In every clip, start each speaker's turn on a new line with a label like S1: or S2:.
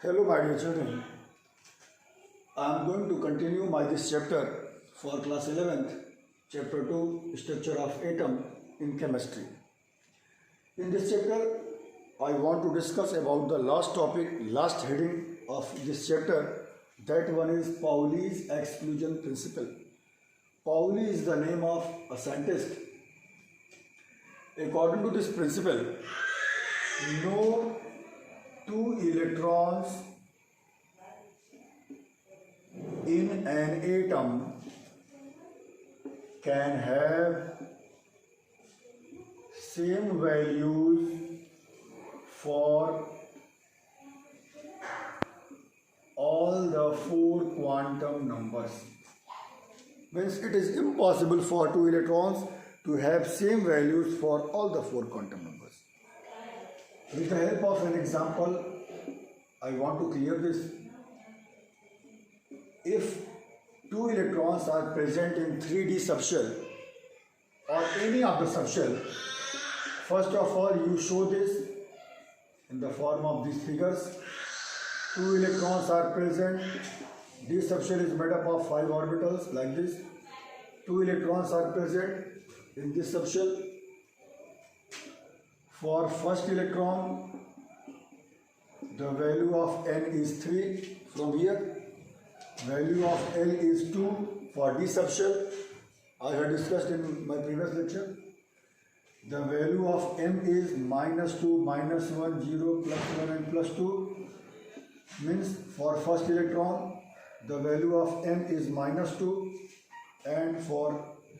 S1: Hello, my dear children. I am going to continue this chapter for class 11th, chapter 2, structure of atom in chemistry. In this chapter, I want to discuss about the last topic, last heading of this chapter. That one is Pauli's exclusion principle. Pauli is the name of a scientist. According to this principle, no two electrons in an atom can have same values for all the four quantum numbers. Means it is impossible for two electrons to have same values for all the four quantum numbers. With the help of an example, I want to clear this. If two electrons are present in 3D subshell or any of the subshell, first of all you show this in the form of these figures. Two electrons are present. This subshell is made up of 5 orbitals like this. Two electrons are present in this subshell. For first electron, the value of n is 3 from here. Value of L is 2 for D subshell. I had discussed in my previous lecture. The value of M is -2, -1, 0, +1 and +2. Means for first electron, the value of M is -2, and for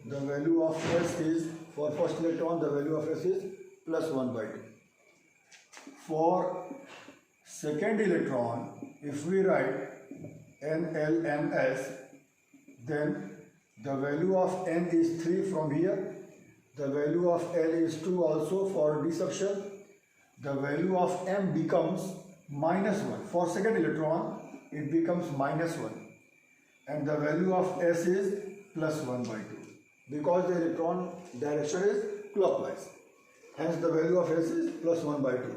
S1: the value of S is, for first electron, the value of S is +1/2. For second electron, if we write NLMS, then the value of N is 3 from here. The value of L is 2 also for D subshell. The value of M becomes -1. For second electron, it becomes -1. And the value of S is +1/2. Because the electron direction is clockwise. Hence the value of S is +1/2.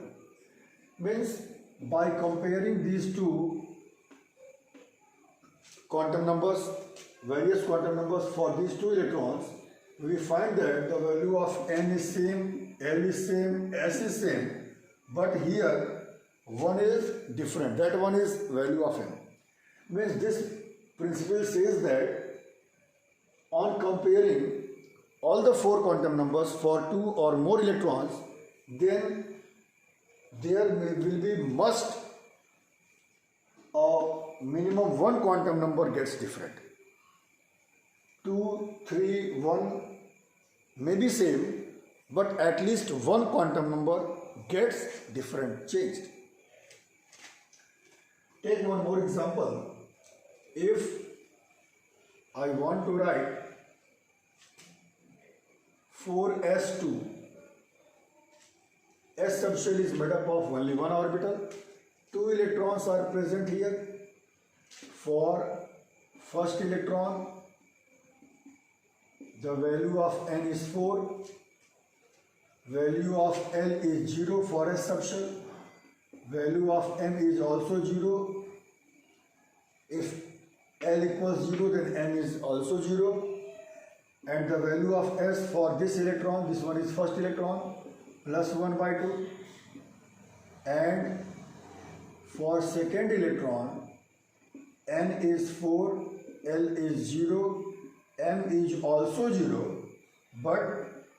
S1: Means by comparing these two quantum numbers, various quantum numbers for these two electrons, we find that the value of N is same, L is same, S is same, but here one is different. That one is value of N. Means this principle says that on comparing all the four quantum numbers for two or more electrons, then there will be must a minimum one quantum number gets different. 2, 3, 1 may be same, but at least one quantum number gets different, changed. Take one more example. If I want to write 4s2, S subshell is made up of only one orbital. Two electrons are present here. For first electron, the value of N is 4. Value of L is 0 for S subshell. Value of M is also 0. If L equals 0, then N is also 0. And the value of S for this electron, this one is first electron, +1/2. And for second electron, N is 4, L is 0, M is also 0, but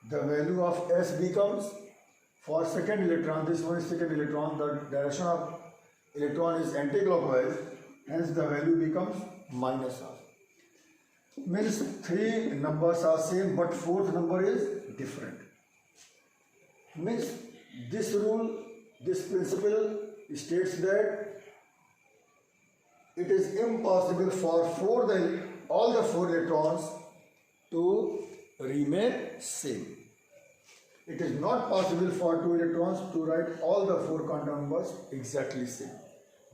S1: the value of S becomes, for second electron, this one is second electron, the direction of electron is anti-clockwise, hence the value becomes -r. Means three numbers are same, but fourth number is different. Means this rule, this principle states that it is impossible for all the four electrons to remain same. It is not possible for two electrons to write all the four quantum numbers exactly same.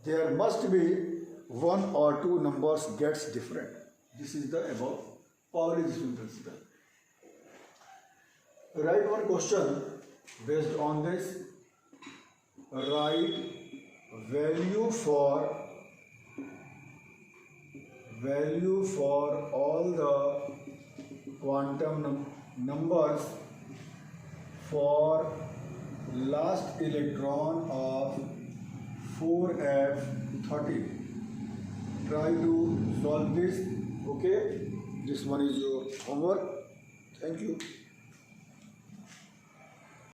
S1: There must be one or two numbers gets different. This is the above Pauli principle. Write one question based on this. Write value for all the quantum numbers for last electron of 4f13. Try to solve this. Okay, this one is your homework. Thank you.